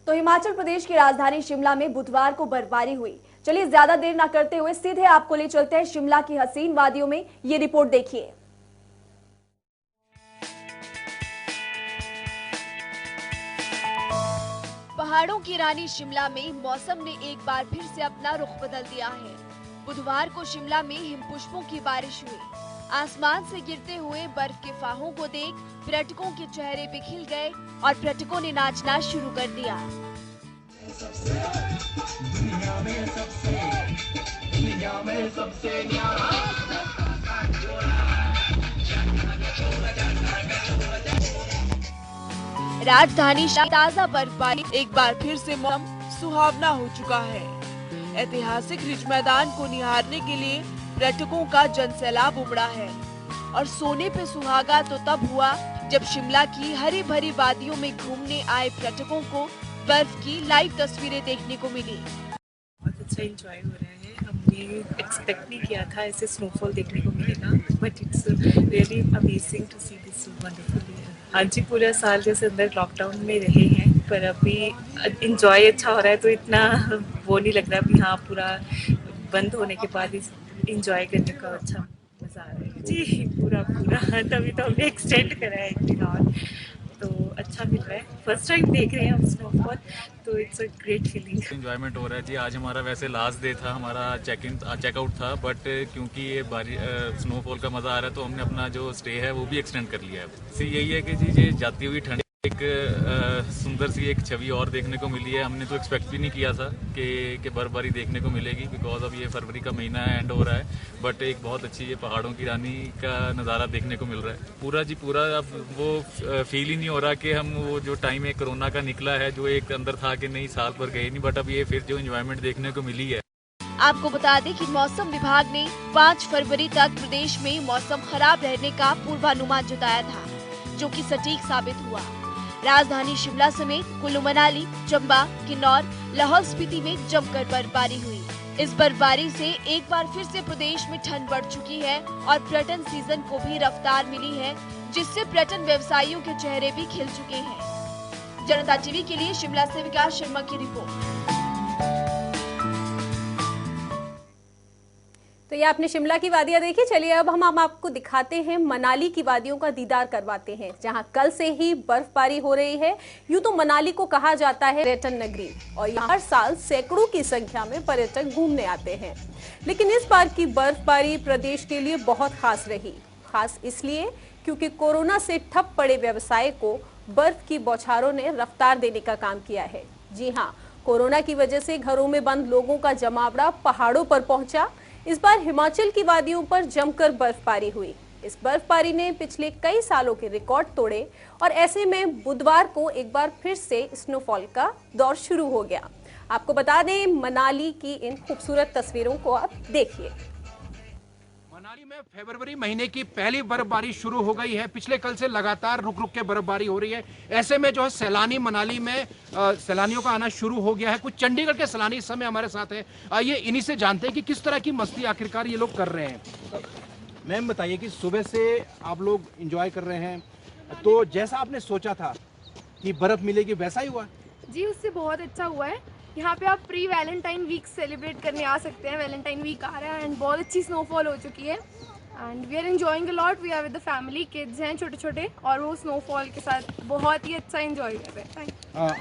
तो हिमाचल प्रदेश की राजधानी शिमला में बुधवार को बर्फबारी हुई। चलिए ज्यादा देर न करते हुए सीधे आपको ले चलते हैं शिमला की हसीन वादियों में। ये रिपोर्ट देखिए। पहाड़ों की रानी शिमला में मौसम ने एक बार फिर से अपना रुख बदल दिया है। बुधवार को शिमला में हिमपुष्पों की बारिश हुई। आसमान से गिरते हुए बर्फ के फाहों को देख पर्यटकों के चेहरे पे खिल गए और पर्यटकों ने नाचना शुरू कर दिया। राजधानी ताजा बर्फबारी एक बार फिर से मौसम सुहावना हो चुका है। ऐतिहासिक रिज मैदान को निहारने के लिए पर्यटकों का जनसैलाब उमड़ा है और सोने पे सुहागा तो तब हुआ जब शिमला की हरी भरी वादियों में घूमने आए पर्यटकों को बर्फ की लाइव तस्वीरें देखने को मिली। बहुत अच्छा एंजॉय हो रहा है। हमने एक्सपेक्ट नहीं किया था ऐसे स्नोफॉल देखने को मिलेगा, but it's really amazing to see this wonderful. हाँ जी, पूरा साल जैसे अंदर लॉकडाउन में रहे हैं, पर अभी इंजॉय अच्छा हो रहा है तो इतना वो नहीं लग रहा अभी। हाँ, पूरा बंद होने के बाद इंजॉय करने का अच्छा मज़ा आ रहा है जी। पूरा तभी तो हमने एक्सटेंड करा है एक दिन और, तो अच्छा मिल रहा है। फर्स्ट टाइम देख रहे हैं हम स्नोफॉल, तो it's a great feeling. Enjoyment हो रहा है जी। आज हमारा वैसे लास्ट डे था, हमारा चेकआउट था, बट क्योंकि ये स्नोफॉल का मज़ा आ रहा है तो हमने अपना जो स्टे है वो भी एक्सटेंड कर लिया है। सी यही है कि जी ये जाती हुई ठंड एक सुंदर सी एक छवि और देखने को मिली है। हमने तो एक्सपेक्ट भी नहीं किया था कि बर्फबारी देखने को मिलेगी, बिकॉज अब ये फरवरी का महीना एंड हो रहा है, बट एक बहुत अच्छी ये पहाड़ों की रानी का नज़ारा देखने को मिल रहा है। पूरा अब वो फील ही नहीं हो रहा कि हम वो जो टाइम है कोरोना का निकला है, जो एक अंदर था कि नहीं साल भर गए नहीं, बट अब ये फिर जो एंजॉयमेंट देखने को मिली है। आपको बता दें कि मौसम विभाग ने 5 फरवरी तक प्रदेश में मौसम खराब रहने का पूर्वानुमान जताया था, जो कि सटीक साबित हुआ। राजधानी शिमला समेत कुल्लू मनाली, चंबा, किन्नौर, लाहौल स्पीति में जमकर बर्फबारी हुई। इस बर्फबारी से एक बार फिर से प्रदेश में ठंड बढ़ चुकी है और पर्यटन सीजन को भी रफ्तार मिली है, जिससे पर्यटन व्यवसायियों के चेहरे भी खिल चुके हैं। जनता टीवी के लिए शिमला से विकास शर्मा की रिपोर्ट। तो ये आपने शिमला की वादियां देखी। चलिए अब हम आपको दिखाते हैं मनाली की वादियों का दीदार करवाते हैं, जहां कल से ही बर्फबारी हो रही है। यूं तो मनाली को कहा जाता है पर्यटन नगरी और यहाँ हर साल सैकड़ों की संख्या में पर्यटक घूमने आते हैं, लेकिन इस बार की बर्फबारी प्रदेश के लिए बहुत खास रही। खास इसलिए क्योंकि कोरोना से ठप पड़े व्यवसाय को बर्फ की बौछारों ने रफ्तार देने का काम किया है। जी हाँ, कोरोना की वजह से घरों में बंद लोगों का जमावड़ा पहाड़ों पर पहुंचा। इस बार हिमाचल की वादियों पर जमकर बर्फबारी हुई। इस बर्फबारी ने पिछले कई सालों के रिकॉर्ड तोड़े और ऐसे में बुधवार को एक बार फिर से स्नोफॉल का दौर शुरू हो गया। आपको बता दें, मनाली की इन खूबसूरत तस्वीरों को आप देखिए। मनाली में फरवरी महीने की पहली बर्फबारी शुरू हो गई है। पिछले कल से लगातार रुक रुक के बर्फबारी हो रही है। ऐसे में जो है सैलानी मनाली में सैलानियों का आना शुरू हो गया है। कुछ चंडीगढ़ के सैलानी इस समय हमारे साथ है। आइए इन्हीं से जानते हैं कि किस तरह की मस्ती आखिरकार ये लोग कर रहे हैं। मैम बताइए कि सुबह से आप लोग एंजॉय कर रहे हैं, तो जैसा आपने सोचा था कि बर्फ मिलेगी वैसा ही हुआ? जी, उससे बहुत अच्छा हुआ है। यहाँ पे आप प्री वैलेंटाइन वीक सेलिब्रेट करने आ सकते हैं। वैलेंटाइन वीक आ रहा है एंड बहुत अच्छी स्नोफॉल हो चुकी है and we are enjoying a lot. We are with the family, kids हैं छोटे छोटे और वो स्नोफॉल के साथ बहुत ही अच्छा एंजॉय कर रहे हैं।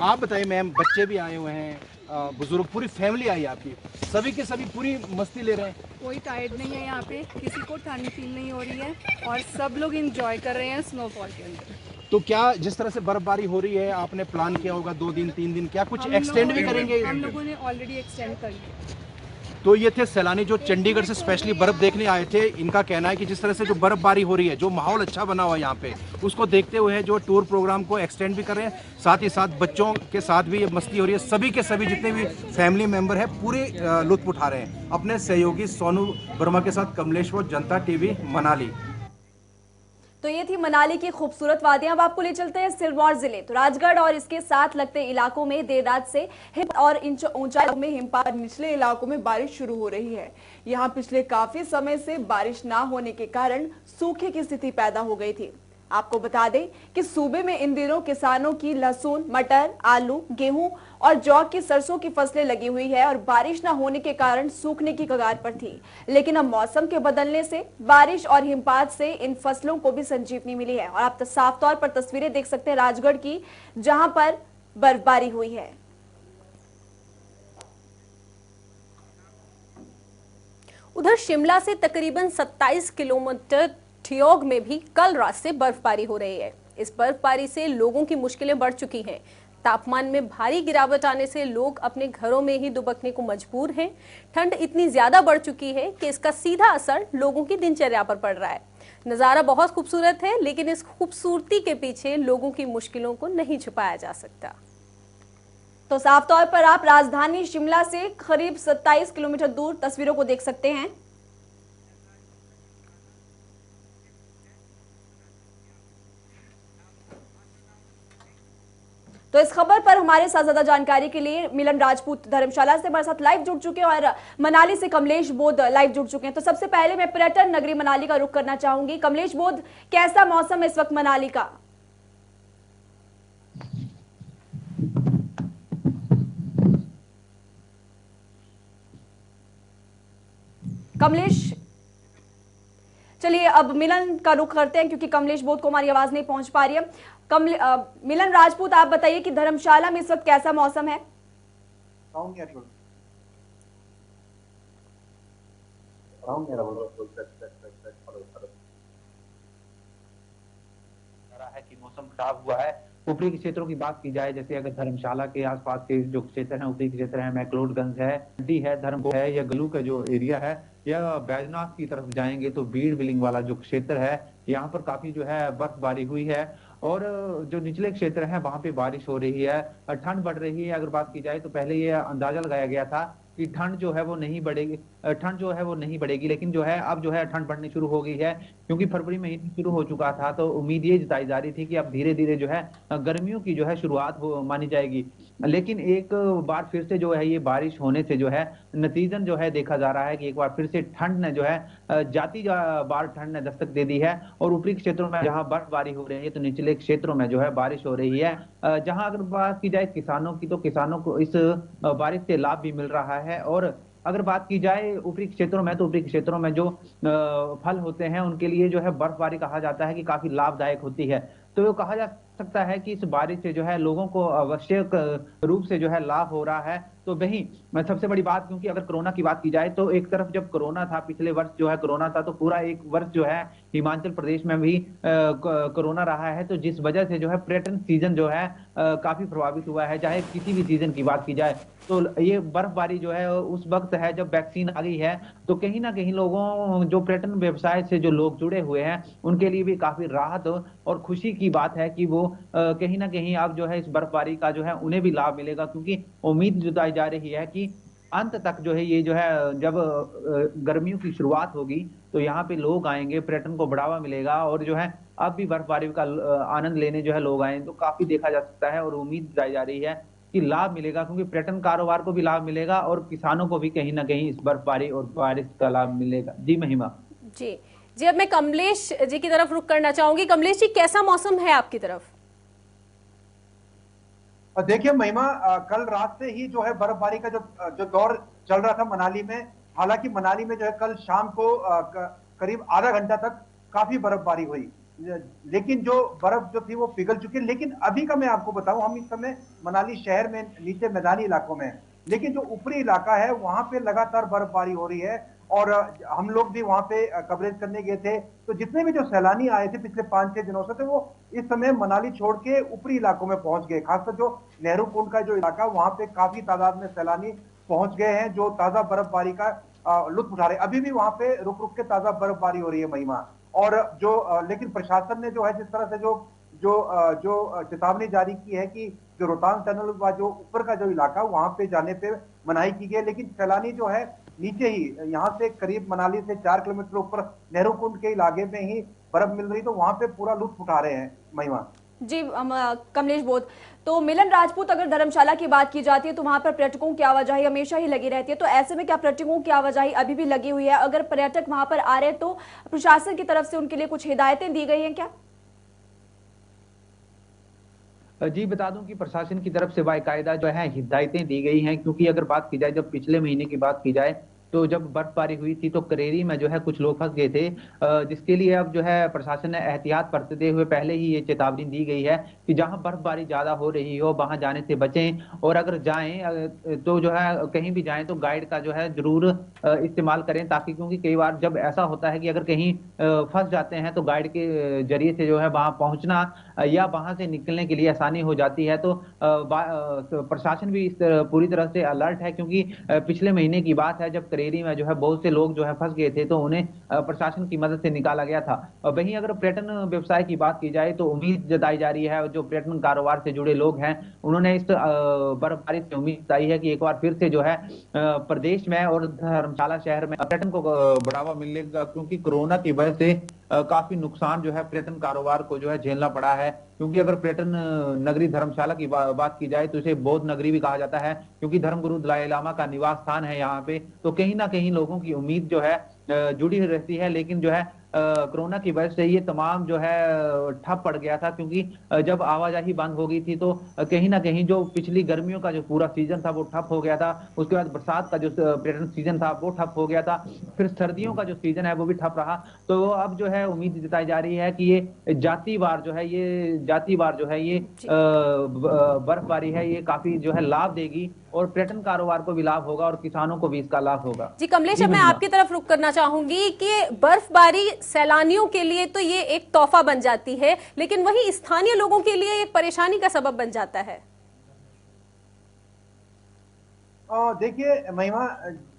आप बताइए मैम, बच्चे भी आए हुए हैं, बुजुर्ग, पूरी फैमिली आई है आपकी, सभी के सभी पूरी मस्ती ले रहे हैं? कोई टायर्ड नहीं है यहाँ पे, किसी को ठंड फील नहीं हो रही है और सब लोग एंजॉय कर रहे हैं स्नोफॉल के अंदर। तो क्या जिस तरह से बर्फबारी हो रही है, आपने प्लान किया होगा 2 दिन 3 दिन, क्या कुछ एक्सटेंड भी करेंगे? हम लोगों ने ऑलरेडी एक्सटेंड कर लिया। तो ये थे सैलानी जो चंडीगढ़ से स्पेशली बर्फ देखने आए थे। इनका कहना है कि जिस तरह से जो बर्फबारी हो रही है, जो माहौल अच्छा बना हुआ है यहाँ पे, उसको देखते हुए जो टूर प्रोग्राम को एक्सटेंड भी कर रहे हैं, साथ ही साथ बच्चों के साथ भी ये मस्ती हो रही है। सभी के सभी जितने भी फैमिली मेंबर है पूरे लुत्फ उठा रहे हैं। अपने सहयोगी सोनू वर्मा के साथ कमलेश्वर, जनता टीवी, मनाली। तो ये थी मनाली की खूबसूरत वादियां। अब आपको ले चलते हैं सिरमौर जिले। तो राजगढ़ और इसके साथ लगते इलाकों में देर रात से और ऊंचाई में हिमपात, निचले इलाकों में बारिश शुरू हो रही है। यहाँ पिछले काफी समय से बारिश ना होने के कारण सूखे की स्थिति पैदा हो गई थी। आपको बता दें कि सूबे में इन दिनों किसानों की लहसुन, मटर, आलू, गेहूं और जौ की सरसों की फसलें लगी हुई है और बारिश न होने के कारण सूखने की कगार पर थी। लेकिन अब मौसम के बदलने से बारिश और हिमपात से इन फसलों को भी संजीवनी मिली है और आप साफ तौर पर तस्वीरें देख सकते हैं राजगढ़ की, जहां पर बर्फबारी हुई है। उधर शिमला से तकरीबन 27 किलोमीटर ठियोग में भी कल रात से बर्फबारी हो रही है। इस बर्फबारी से लोगों की मुश्किलें बढ़ चुकी हैं। तापमान में भारी गिरावट आने से लोग अपने घरों में ही दुबकने को मजबूर हैं। ठंड इतनी ज्यादा बढ़ चुकी है कि इसका सीधा असर लोगों की दिनचर्या पर पड़ रहा है। नजारा बहुत खूबसूरत है, लेकिन इस खूबसूरती के पीछे लोगों की मुश्किलों को नहीं छुपाया जा सकता। तो साफ तौर पर आप राजधानी शिमला से करीब 27 किलोमीटर दूर तस्वीरों को देख सकते हैं। तो इस खबर पर हमारे साथ ज्यादा जानकारी के लिए मिलन राजपूत धर्मशाला से हमारे साथ लाइव जुड़ चुके हैं और मनाली से कमलेश बोध लाइव जुड़ चुके हैं। तो सबसे पहले मैं पर्यटन नगरी मनाली का रुख करना चाहूंगी। कमलेश बोध, कैसा मौसम है इस वक्त मनाली का? कमलेश, चलिए अब मिलन का रुख करते हैं क्योंकि कमलेश बोध को हमारी आवाज नहीं पहुंच पा रही है। मिलन राजपूत, आप बताइए कि धर्मशाला में इस वक्त कैसा मौसम है? कि मौसम खराब हुआ है। ऊपरी क्षेत्रों की बात की जाए, जैसे अगर धर्मशाला के आसपास के जो क्षेत्र हैं, ऊपरी क्षेत्र है, मैक्लोडगंज है, डी है, धर्मपुर है, या गलू का जो एरिया है, या बैजनाथ की तरफ जाएंगे तो बीड़ बिलिंग वाला जो क्षेत्र है, यहाँ पर काफी जो है बर्फबारी हुई है। और जो निचले क्षेत्र है वहां पे बारिश हो रही है, ठंड बढ़ रही है। अगर बात की जाए तो पहले ये अंदाजा लगाया गया था कि ठंड जो है वो नहीं बढ़ेगी, लेकिन जो है अब जो है ठंड बढ़नी शुरू हो गई है, क्योंकि फरवरी महीने शुरू हो चुका था। तो उम्मीद ये जताई जा रही थी कि अब धीरे धीरे जो है गर्मियों की जो है शुरुआत मानी जाएगी। लेकिन एक बार फिर से जो है ये बारिश होने से जो है नतीजन जो है देखा जा रहा है कि एक बार फिर से ठंड ने जो है जाती बार ठंड ने दस्तक दे दी है। और ऊपरी क्षेत्रों में जहां बर्फबारी हो रही है तो निचले क्षेत्रों में जो है बारिश हो रही है। जहां अगर बात की जाए किसानों की, तो किसानों को इस बारिश से लाभ भी मिल रहा है। और अगर बात की जाए ऊपरी क्षेत्रों में, तो ऊपरी क्षेत्रों में जो फल होते हैं उनके लिए जो है बर्फबारी कहा जाता है कि काफी लाभदायक होती है। तो ये कहा जा सकता है कि इस बारिश से जो है लोगों को आवश्यक रूप से जो है लाभ हो रहा है। तो वही सबसे बड़ी बात, क्योंकि अगर कोरोना की बात की जाए तो एक तरफ जब कोरोना था, पिछले वर्ष जो है कोरोना था, तो पूरा एक वर्ष जो है हिमाचल प्रदेश में भी कोरोना रहा है। तो जिस वजह से जो है पर्यटन सीजन जो है काफी प्रभावित हुआ है। चाहे किसी भी सीजन की बात की जाए, तो ये बर्फबारी जो है उस वक्त है जब वैक्सीन आ गई है, तो कहीं ना कहीं लोगों, जो पर्यटन व्यवसाय से जो लोग जुड़े हुए हैं, उनके लिए भी काफी राहत और खुशी की बात है कि वो कहीं ना कहीं अब जो है इस बर्फबारी का जो है उन्हें भी लाभ मिलेगा। क्योंकि उम्मीद जताई जा रही है कि अंत तक जो है ये जो है जब गर्मियों की शुरुआत होगी तो यहाँ पे लोग आएंगे, पर्यटन को बढ़ावा मिलेगा। और जो है अब भी बर्फबारी का आनंद लेने जो है लोग आए, तो काफी देखा जा सकता है और उम्मीद जताई जा रही है कि लाभ मिलेगा, क्योंकि पर्यटन कारोबार को भी लाभ मिलेगा और किसानों को भी कहीं ना कहीं इस बर्फबारी और बारिश का लाभ मिलेगा। जी महिमा। जी अब मैं कमलेश जी की तरफ रुख करना चाहूंगी। कमलेश जी, कैसा मौसम है आपकी तरफ? देखिए महिमा, कल रात से ही जो है बर्फबारी का जो दौर चल रहा था मनाली में। हालांकि मनाली में जो है कल शाम को करीब आधा घंटा तक काफी बर्फबारी हुई, लेकिन जो बर्फ जो थी वो पिघल चुकी है। लेकिन अभी का मैं आपको बताऊं, हम इस समय मनाली शहर में नीचे मैदानी इलाकों में, लेकिन जो ऊपरी इलाका है वहां पे लगातार बर्फबारी हो रही है। और हम लोग भी वहां पे कवरेज करने गए थे, तो जितने भी जो सैलानी आए थे पिछले 5-6 दिनों से, तो वो इस समय मनाली छोड़ के ऊपरी इलाकों में पहुंच गए। खासकर जो नेहरू कुंड का जो इलाका, वहां पे काफी तादाद में सैलानी पहुंच गए हैं जो ताजा बर्फबारी का लुत्फ उठा रहे। अभी भी वहां पे रुक रुक के ताजा बर्फबारी हो रही है महिमा। और जो लेकिन प्रशासन ने जो है जिस तरह से जो चेतावनी जारी की है कि जो रोहतांग टनल व जो ऊपर का जो इलाका वहां पे जाने पे मनाही की गई, लेकिन सैलानी जो है नीचे ही यहाँ से करीब मनाली से 4 किलोमीटर ऊपर नेहरू कुंड के इलाके में ही बर्फ मिल रही, तो वहां पे पूरा लुत्फ उठा रहे हैं महिमा। जी कमलेश बोध। तो मिलन राजपूत, अगर धर्मशाला की बात की जाती है तो वहां पर पर्यटकों की आवाजाही हमेशा ही लगी रहती है, तो ऐसे में क्या पर्यटकों की आवाजाही अभी भी लगी हुई है? अगर पर्यटक वहां पर आ रहे हैं तो प्रशासन की तरफ से उनके लिए कुछ हिदायतें दी गई हैं क्या? जी बता दूं कि प्रशासन की तरफ से बाकायदा जो है हिदायतें दी गई हैं, क्योंकि अगर बात की जाए, जब पिछले महीने की बात की जाए तो जब बर्फबारी हुई थी तो करेरी में जो है कुछ लोग फंस गए थे, जिसके लिए अब जो है प्रशासन ने एहतियात बरतते हुए पहले ही ये चेतावनी दी गई है कि जहां बर्फबारी ज्यादा हो रही हो वहां जाने से बचें, और अगर जाएं तो जो है कहीं भी जाएं तो गाइड का जो है जरूर इस्तेमाल करें, ताकि क्योंकि कई बार जब ऐसा होता है कि अगर कहीं फंस जाते हैं तो गाइड के जरिए से जो है वहां पहुंचना या वहां से निकलने के लिए आसानी हो जाती है। तो प्रशासन भी इस पूरी तरह से अलर्ट है, क्योंकि पिछले महीने की बात है जब करेरी में जो है बहुत से लोग जो है फंस गए थे, तो उन्हें प्रशासन की मदद से निकाला गया था। वहीं अगर पर्यटन व्यवसाय की बात की जाए तो उम्मीद जताई जा रही है, जो पर्यटन कारोबार से जुड़े लोग हैं उन्होंने इस बर्फबारी से उम्मीद जताई है कि एक बार फिर से जो है प्रदेश में और धर्मशाला शहर में पर्यटन को बढ़ावा मिलेगा, क्योंकि कोरोना की वजह से काफी नुकसान जो है पर्यटन कारोबार को जो है झेलना पड़ा है। क्योंकि अगर पर्यटन नगरी धर्मशाला की बात की जाए तो इसे बौद्ध नगरी भी कहा जाता है, क्योंकि धर्मगुरु दलाई लामा का निवास स्थान है यहाँ पे, तो कहीं ना कहीं लोगों की उम्मीद जो है जुड़ी रहती है। लेकिन जो है कोरोना की वजह से ये तमाम जो है ठप पड़ गया था, क्योंकि जब आवाजाही बंद हो गई थी तो कहीं ना कहीं जो पिछली गर्मियों का जो पूरा सीजन था वो ठप हो गया था, उसके बाद बरसात का जो पर्यटन सीजन था वो ठप हो गया था, फिर सर्दियों का जो सीजन है वो भी ठप रहा। तो अब जो है उम्मीद जताई जा रही है कि ये जातिवार जो है ये बर्फबारी है, ये काफी जो है लाभ देगी और पर्यटन कारोबार को भी लाभ होगा और किसानों को भी इसका लाभ होगा। जी कमलेश, अब मैं आपकी तरफ रुख करना चाहूंगी कि बर्फबारी सैलानियों के लिए तो ये एक तोहफा बन जाती है, लेकिन वहीं स्थानीय लोगों के लिए एक परेशानी का सबब बन जाता है। देखिए महिमा,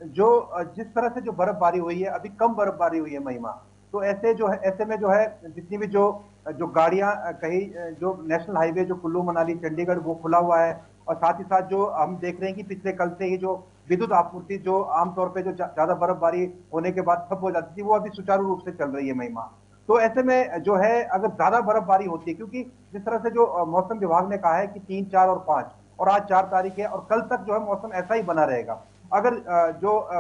जो जिस तरह से जो बर्फबारी हुई है, अभी कम बर्फबारी हुई है महिमा, तो ऐसे में जो है जितनी भी जो गाड़ियां कहीं जो नेशनल हाईवे जो कुल्लू मनाली चंडीगढ़ वो खुला हुआ है, और साथ ही साथ जो हम देख रहे हैं कि पिछले कल से ही जो विद्युत आपूर्ति जो आमतौर पे जो ज्यादा बर्फबारी होने के बाद ठप हो जाती थी, वो अभी सुचारू रूप से चल रही है महिमा। तो ऐसे में जो है अगर ज्यादा बर्फबारी होती है, क्योंकि जिस तरह से जो मौसम विभाग ने कहा है कि 3, 4 और 5 और आज 4 तारीख है और कल तक जो है मौसम ऐसा ही बना रहेगा। अगर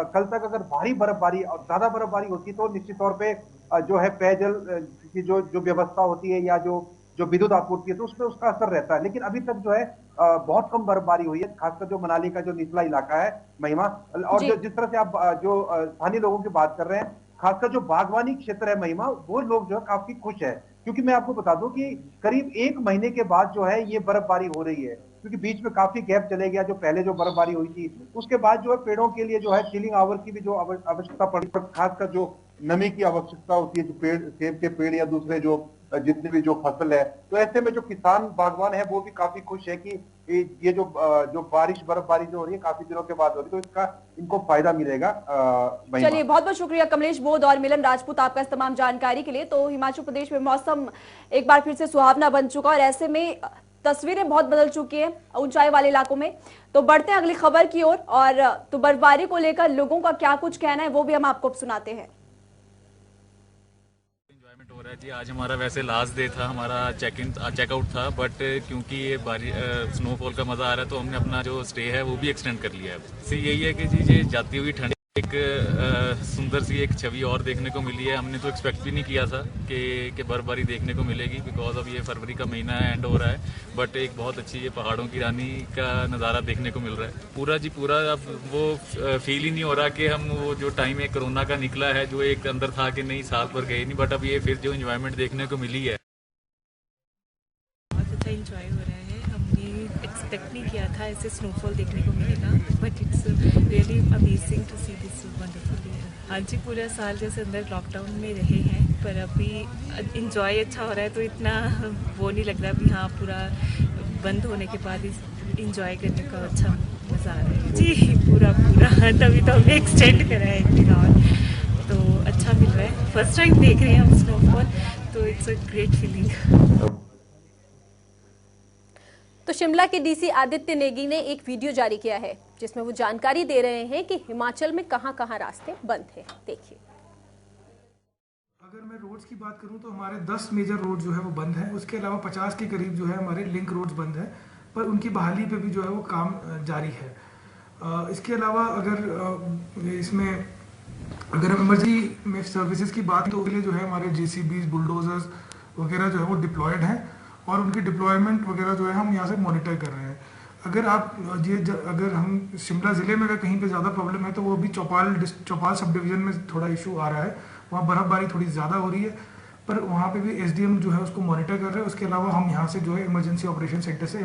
कल तक अगर भारी बर्फबारी और ज्यादा बर्फबारी होती तो निश्चित तौर पे जो है पेयजल की जो व्यवस्था होती है या जो विद्युत आपूर्ति है तो उसमें उसका असर रहता है। लेकिन अभी तक जो है बहुत कम बर्फबारी हुई है, खासकर जो मनाली का जो निचला इलाका है महिमा, और जिस तरह से आप जो स्थानीय लोगों की बात कर रहे हैं, खासकर जो बागवानी क्षेत्र है महिमा, वो लोग जो है काफी खुश है। क्योंकि मैं आपको बता दूं कि करीब 1 महीने के बाद जो है ये बर्फबारी हो रही है, क्योंकि बीच में काफी गैप चले गया। जो पहले जो बर्फबारी हुई थी उसके बाद जो है पेड़ों के लिए जो है चिलिंग आवर की भी जो आवश्यकता पड़ी, खासकर जो नमी की आवश्यकता होती है, जो पेड़ सेब के पेड़ या दूसरे जो जितने भी जो फसल है, तो ऐसे में जो किसान बागवान है वो भी काफी खुश है कि ये जो बर्फबारी जो हो रही है काफी दिनों के बाद हो रही है, तो इसका इनको फायदा मिलेगा। चलिए, बहुत बहुत शुक्रिया कमलेश बोध और मिलन राजपूत आपका इस तमाम जानकारी के लिए। तो हिमाचल प्रदेश में मौसम एक बार फिर से सुहावना बन चुका और ऐसे में तस्वीरें बहुत बदल चुकी है ऊंचाई वाले इलाकों में। तो बढ़ते हैं अगली खबर की ओर और तो बर्फबारी को लेकर लोगों का क्या कुछ कहना है वो भी हम आपको सुनाते हैं। हो रहा है जी, आज हमारा वैसे लास्ट डे था, हमारा चेकआउट था, बट क्योंकि ये स्नोफॉल का मज़ा आ रहा है तो हमने अपना जो स्टे है वो भी एक्सटेंड कर लिया है। सी यही है कि जी ये जाती हुई ठंड एक सुंदर सी एक छवि और देखने को मिली है। हमने तो एक्सपेक्ट भी नहीं किया था कि बर्फबारी देखने को मिलेगी, बिकॉज अब ये फरवरी का महीना एंड हो रहा है, बट एक बहुत अच्छी ये पहाड़ों की रानी का नज़ारा देखने को मिल रहा है। पूरा अब वो फील ही नहीं हो रहा कि हम वो जो टाइम है कोरोना का निकला है, जो एक अंदर था कि नहीं साल भर गए नहीं, बट अब ये फिर जो एंजॉयमेंट देखने को मिली है, बहुत अच्छा एंजॉय हो रहा है। हमने एक्सपेक्ट नहीं किया था ऐसे स्नोफॉल देखने को मिलेगा, but it's really amazing to see this wonderful year. हाँ जी, पूरा साल जैसे अंदर लॉकडाउन में रहे हैं, पर अभी इंजॉय अच्छा हो रहा है, तो इतना वो नहीं लग रहा अभी। हाँ, पूरा बंद होने के बाद इंजॉय करने का अच्छा मज़ा आ रहा है जी, पूरा तभी तो हमने एक्सटेंड करा है 1 दिन और, तो अच्छा मिल रहा है। फर्स्ट टाइम देख रहे हैं हम स्नोफॉल, तो इट्स अ ग्रेट फीलिंग। तो शिमला के डीसी आदित्य नेगी ने एक वीडियो जारी किया है जिसमें वो जानकारी दे रहे हैं कि हिमाचल में कहां-कहां रास्ते बंद हैं। देखिए। अगर मैं रोड्स की बात करूं तो हमारे 10 मेजर रोड जो है वो बंद है, उसके अलावा 50 के करीब जो है हमारे लिंक रोड्स बंद है, पर उनकी बहाली पे भी जो है वो काम जारी है। इसके अलावा अगर हम इमरजेंसी में सर्विसेज की बात तो उसके लिए जो है हमारे JCBs, बुलडोजर्स वगैरह जो है वो डिप्लॉयड हैं और उनकी डिप्लॉयमेंट वगैरह जो है हम यहाँ से मॉनिटर कर रहे हैं। अगर हम शिमला ज़िले में अगर कहीं पे ज़्यादा प्रॉब्लम है तो वो अभी चौपाल सब डिवीज़न में थोड़ा इशू आ रहा है, वहाँ बर्फ़बारी थोड़ी ज़्यादा हो रही है, पर वहाँ पे भी SDM जो है उसको मॉनिटर कर रहे हैं। उसके अलावा हम यहाँ से जो है इमरजेंसी ऑपरेशन सेंटर से